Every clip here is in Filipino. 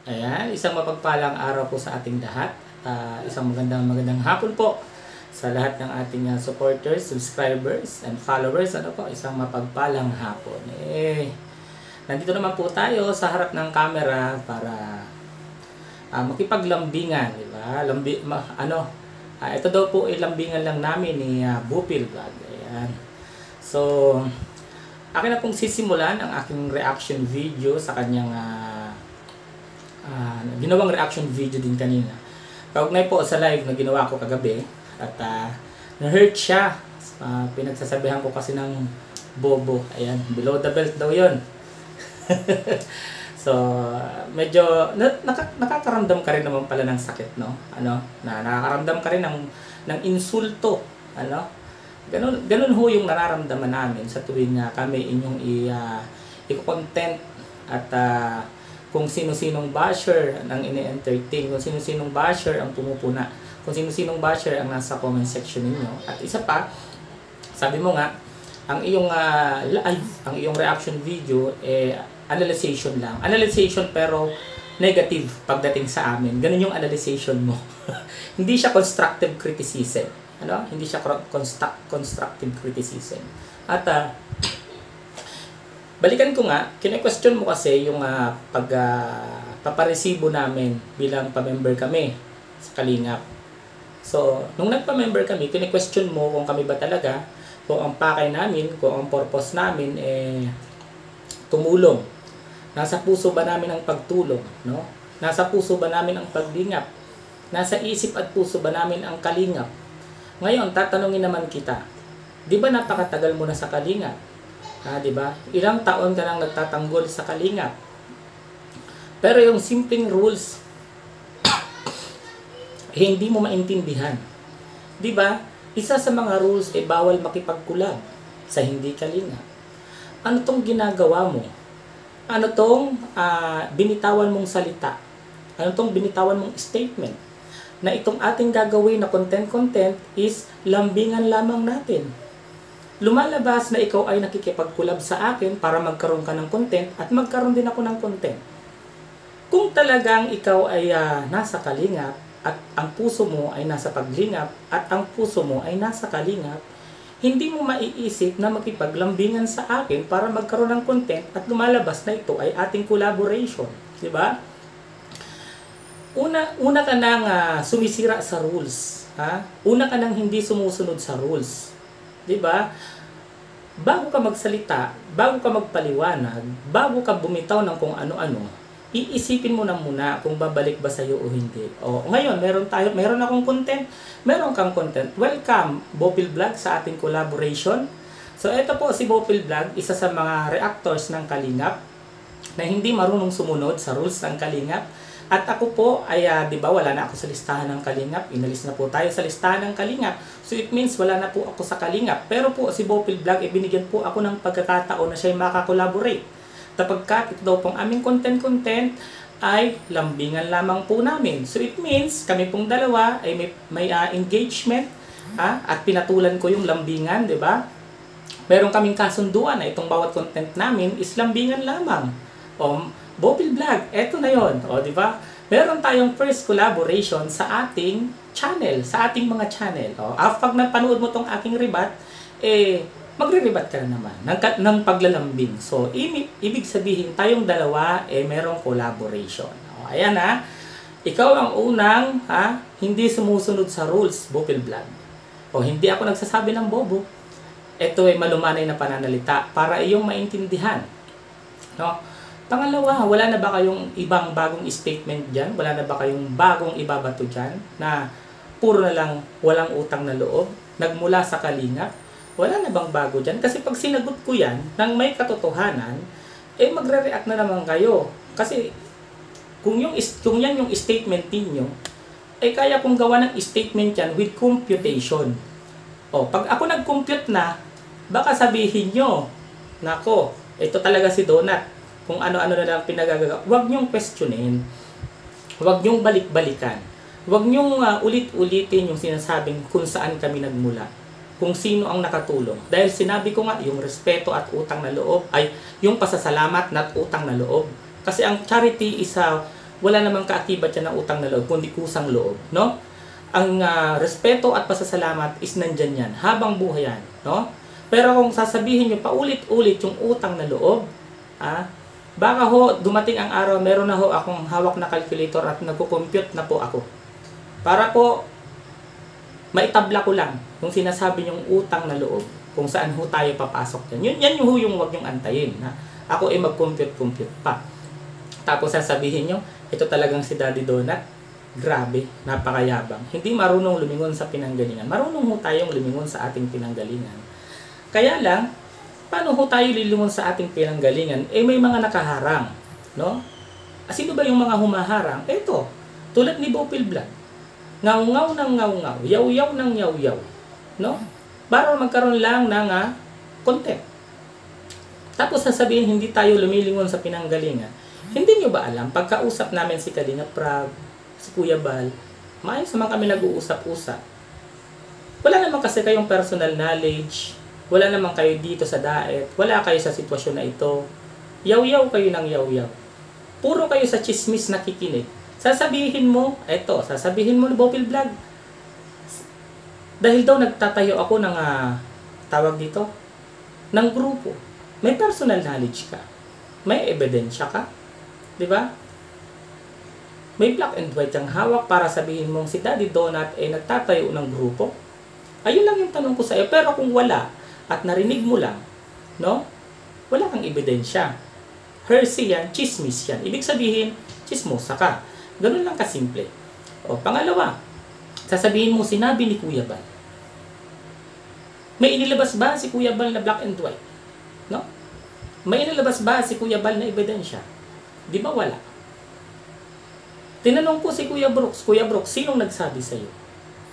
Ayan, isang mapagpalang araw po sa ating lahat. Isang magandang hapon po sa lahat ng ating supporters, subscribers, and followers. Isang mapagpalang hapon. Nandito naman po tayo sa harap ng camera para makipaglambingan, di ba? Ito daw po lambingan lang namin ni Bupil Vlog. Ayan. So, akin na pong sisimulan ang aking reaction video sa kanyang ginawang reaction video din kanina. Kaugnay po sa live na ginawa ko kagabi at na-hurt siya. Pinagsasabihan ko kasi ng bobo. Ayan, below the belt daw yun. So, medyo nakakaramdam ka rin naman pala ng sakit, no? Nakakaramdam ka rin ng insulto, Ganun ho yung nararamdaman namin sa tuwing kami inyong i-content at kung sino-sinong basher ang ini-entertain, kung sino-sinong basher ang pumupuna, kung sino-sinong basher ang nasa comment section ninyo. At isa pa, sabi mo nga, ang iyong live, ang iyong reaction video analyzation lang. Analyzation pero negative pagdating sa amin. Ganun yung analyzation mo. Hindi siya constructive criticism. Hindi siya constructive criticism. At balikan ko nga, kine-question mo kasi yung paparesibo namin bilang pa-member kami sa Kalingap. So, nung nagpa-member kami, kine-question mo kung kami ba talaga, kung ang pakay namin, kung ang purpose namin tumulong. Nasa puso ba namin ang pagtulong, no? Nasa puso ba namin ang paglingap? Nasa isip at puso ba namin ang kalingap? Ngayon, tatanungin naman kita, di ba napakatagal mo na sa Kalingap? Di ba? Ilang taon ka nang nagtatanggol sa Kalingap? Pero yung simpleng rules, hindi mo maintindihan. Di ba? Isa sa mga rules bawal makipagkulab sa hindi Kalingap. Ano tong ginagawa mo? Ano tong binitawan mong salita? Ano tong binitawan mong statement? Na itong ating gagawin na content is lambingan lamang natin. Lumalabas na ikaw ay nakikipagkulab sa akin para magkaroon ka ng content at magkaroon din ako ng content. Kung talagang ikaw ay nasa Kalingap at ang puso mo ay nasa paglingap at ang puso mo ay nasa Kalingap, hindi mo maiisip na makipaglambingan sa akin para magkaroon ng content at lumalabas na ito ay ating collaboration. Diba? Una ka nang sumisira sa rules. Una ka nang hindi sumusunod sa rules. Diba? Bago ka magsalita, bago ka magpaliwanag, bago ka bumitaw ng kung ano-ano, iisipin mo na muna kung babalik ba sa'yo o hindi. Ngayon, meron akong content, meron kang content. Welcome, Bopil Vlog, sa ating collaboration. So, ito po si Bopil Vlog, isa sa mga reactors ng Kalingap na hindi marunong sumunod sa rules ng Kalingap. At ako po ay, di ba, wala na ako sa listahan ng Kalingap. Inalis na po tayo sa listahan ng Kalingap. So it means wala na po ako sa Kalingap. Pero po si Bopil Vlog, binigyan po ako ng pagkakataon na siya makakolaborate. Kapag ito daw pong aming content ay lambingan lamang po namin. So it means kami pong dalawa ay may engagement at pinatulan ko yung lambingan, di ba? Meron kaming kasunduan na itong bawat content namin is lambingan lamang. Bopil Vlog, eto na yon, di ba? Meron tayong first collaboration sa ating channel, sa ating mga channel. Pag napanood mo tong aking ribat, magre-ribat ka na naman ng paglalambing. So, ibig sabihin, tayong dalawa, merong collaboration. Ayan ikaw ang unang, hindi sumusunod sa rules, Bopil Vlog. Hindi ako nagsasabi ng bobo. Ito ay malumanay na pananalita para iyong maintindihan. No? Pangalawa, wala na ba kayong ibang bagong statement dyan? Wala na ba kayong bagong ibabato dyan? Na puro na lang walang utang na loob? Nagmula sa Kalingap? Wala na bang bago dyan? Kasi pag sinagot ko yan, nang may katotohanan, magre-react na naman kayo. Kasi kung yan yung statement ninyo, kaya kong gawa ng statement yan with computation. Pag ako nag-compute na, baka sabihin nyo, nako, ito talaga si Donut. Kung ano-ano na lang pinagagawa. Huwag niyong questionin. Huwag niyong balik-balikan. Huwag niyong ulit-ulitin yung sinasabing kung saan kami nagmula. Kung sino ang nakatulong. Dahil sinabi ko nga, yung respeto at utang na loob ay yung pasasalamat at utang na loob. Kasi ang charity is wala namang kaakibat yan ng utang na loob, kundi kusang loob, no? Ang respeto at pasasalamat is nandyan yan, habang buhay yan, no? Pero kung sasabihin nyo paulit-ulit yung utang na loob, baka ho, dumating ang araw, meron na ho akong hawak na calculator at nagko-compute na po ako. Para po, maitabla ko lang yung sinasabi nyong utang na loob, kung saan ho tayo papasok yan. Yan yung huwag nyong antayin. Ako ay mag-compute pa. Tapos sasabihin nyo, ito talagang si Daddy Donut, grabe, napakayabang. Hindi marunong lumingon sa pinanggalingan. Marunong ho tayong lumingon sa ating pinanggalingan. Kaya lang, paano ho tayo lilingon sa ating pinanggalingan? May mga nakaharang, no? Sino ba yung mga humaharang? Ito, tulad ni Bopil Vlog. Ngaw-ngaw ng ngaw-ngaw, yaw-yaw ng yaw-yaw, no? Para magkaroon lang ng content. Tapos sasabihin, hindi tayo lumilingon sa pinanggalingan. Hindi nyo ba alam, pagkausap namin si Kalinga Prab, si Kuya Bal, maayos naman kami nag-uusap-usap. Wala naman kasi kayong personal knowledge, wala naman kayo dito sa daet, wala kayo sa sitwasyon na ito. Yaw-yaw kayo ng yaw-yaw. Puro kayo sa chismis nakikinig. Sasabihin mo ni Bopil Vlog, dahil daw nagtatayo ako ng, tawag dito, ng grupo. May personal knowledge ka. May ebidensya ka. Diba? May black and white ang hawak para sabihin mong si Daddy Donut ay nagtatayo ng grupo. Ayun lang yung tanong ko sa iyo. Pero kung wala, at narinig mo lang, no? Wala kang ebidensya. Hearsay yan, chismis yan. Ibig sabihin, chismosa ka. Ganun lang kasimple. Pangalawa, sasabihin mo, sinabi ni Kuya Bal. May inilabas ba si Kuya Bal na black and white? No? May inilabas ba si Kuya Bal na ebidensya? Di ba wala? Tinanong ko si Kuya Brooks, sinong nagsabi sa'yo?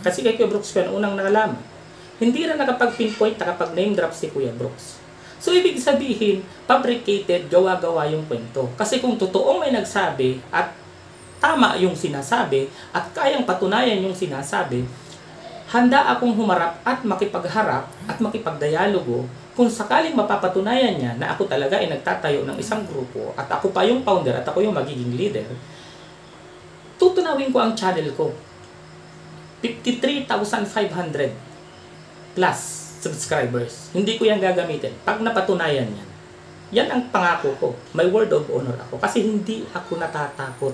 Kasi kay Kuya Brooks ko unang nakalaman. Hindi rin nakapag-pinpoint, nakapag-name drop si Kuya Brooks. So, ibig sabihin, fabricated, gawa-gawa yung kwento. Kasi kung totoong may nagsabi at tama yung sinasabi at kayang patunayan yung sinasabi, handa akong humarap at makipagharap at makipagdialogo kung sakaling mapapatunayan niya na ako talaga ay nagtatayo ng isang grupo at ako pa yung founder at ako yung magiging leader. Tutunawin ko ang channel ko. 53,500 plus subscribers. Hindi ko yan gagamitin. Pag napatunayan yan, yan ang pangako ko. May word of honor ako. Kasi hindi ako natatakot.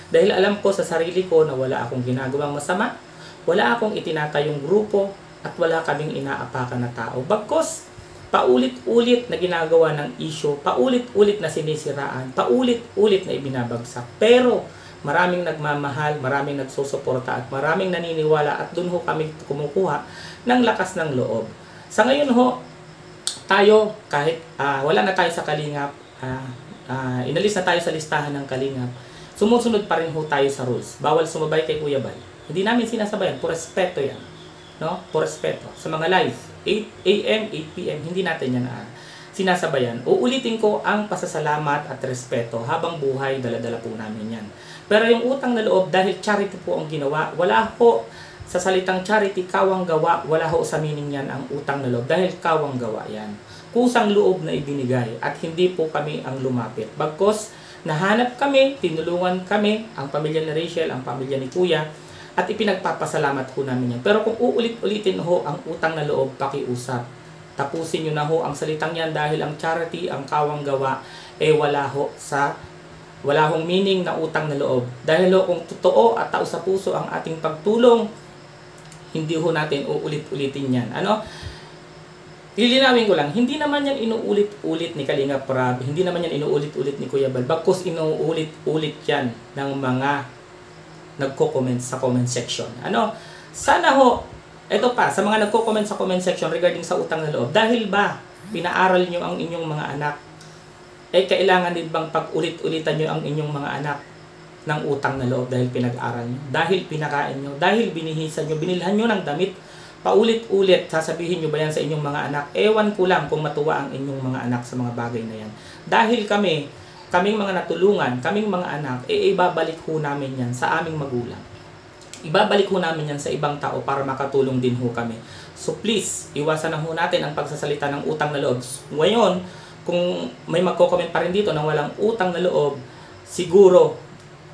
Dahil alam ko sa sarili ko na wala akong ginagawang masama, wala akong itinatayong grupo, at wala kaming inaapakan na tao. Bagkos, paulit-ulit na ginagawa ng issue, paulit-ulit na sinisiraan, paulit-ulit na ibinabagsak. Pero, maraming nagmamahal, maraming nagsusuporta, at maraming naniniwala, at dun ho kami kumukuha ng lakas ng loob. Sa ngayon ho, tayo, kahit wala na tayo sa Kalingap, inalis na tayo sa listahan ng Kalingap, sumusunod pa rin ho tayo sa rules. Bawal sumabay kay Kuya Bal. Hindi namin sinasabayan, por respeto yan. No? Por respeto. Sa mga live, 8 AM, 8 PM, hindi natin yan sinasabayan. Uulitin ko ang pasasalamat at respeto habang buhay, dala-dala po namin yan. Pero yung utang na loob, dahil charity po ang ginawa, wala ho sa salitang charity, kawang gawa, wala ho sa meaning yan ang utang na loob. Dahil kawang gawa yan. Kusang loob na ibinigay at hindi po kami ang lumapit. Bagkos, nahanap kami, tinulungan kami, ang pamilya ni Rachel, ang pamilya ni Kuya, at ipinagpapasalamat ho namin yan. Pero kung uulit-ulitin ho ang utang na loob, pakiusap. Tapusin nyo na ho ang salitang yan dahil ang charity, ang kawang gawa, wala hong meaning na utang na loob. Dahil ho kung totoo at tao sa puso ang ating pagtulong, hindi ho natin uulit-ulitin yan. Lilinawin ko lang, hindi naman yan inuulit-ulit ni Kalinga Prab, hindi naman yan inuulit-ulit ni Kuya Bal, bagkus inuulit-ulit yan ng mga nagko-comment sa comment section. Sana ho, eto pa, sa mga nagko-comment sa comment section regarding sa utang na loob, dahil ba pinaaral nyo ang inyong mga anak, kailangan din bang pag-ulit-ulitan nyo ang inyong mga anak ng utang na loob dahil pinag-aral nyo, dahil pinakain nyo, dahil binihisan nyo, binilhan nyo ng damit, paulit-ulit, sasabihin nyo ba yan sa inyong mga anak? Ewan ko lang kung matuwa ang inyong mga anak sa mga bagay na yan. Dahil kaming mga natulungan, kaming mga anak, ibabalik ho namin yan sa aming magulang. Ibabalik ho namin yan sa ibang tao para makatulong din ho kami. So please, iwasan na ho natin ang pagsasalita ng utang na loob. Ngayon, kung may magko-comment pa rin dito na walang utang na loob, siguro,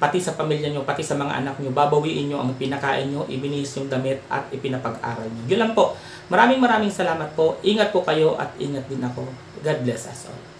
pati sa pamilya nyo, pati sa mga anak nyo, babawiin nyo ang pinakain nyo, ibinihis yung damit at ipinapag-aral nyo. Yun lang po. Maraming salamat po. Ingat po kayo at ingat din ako. God bless us all.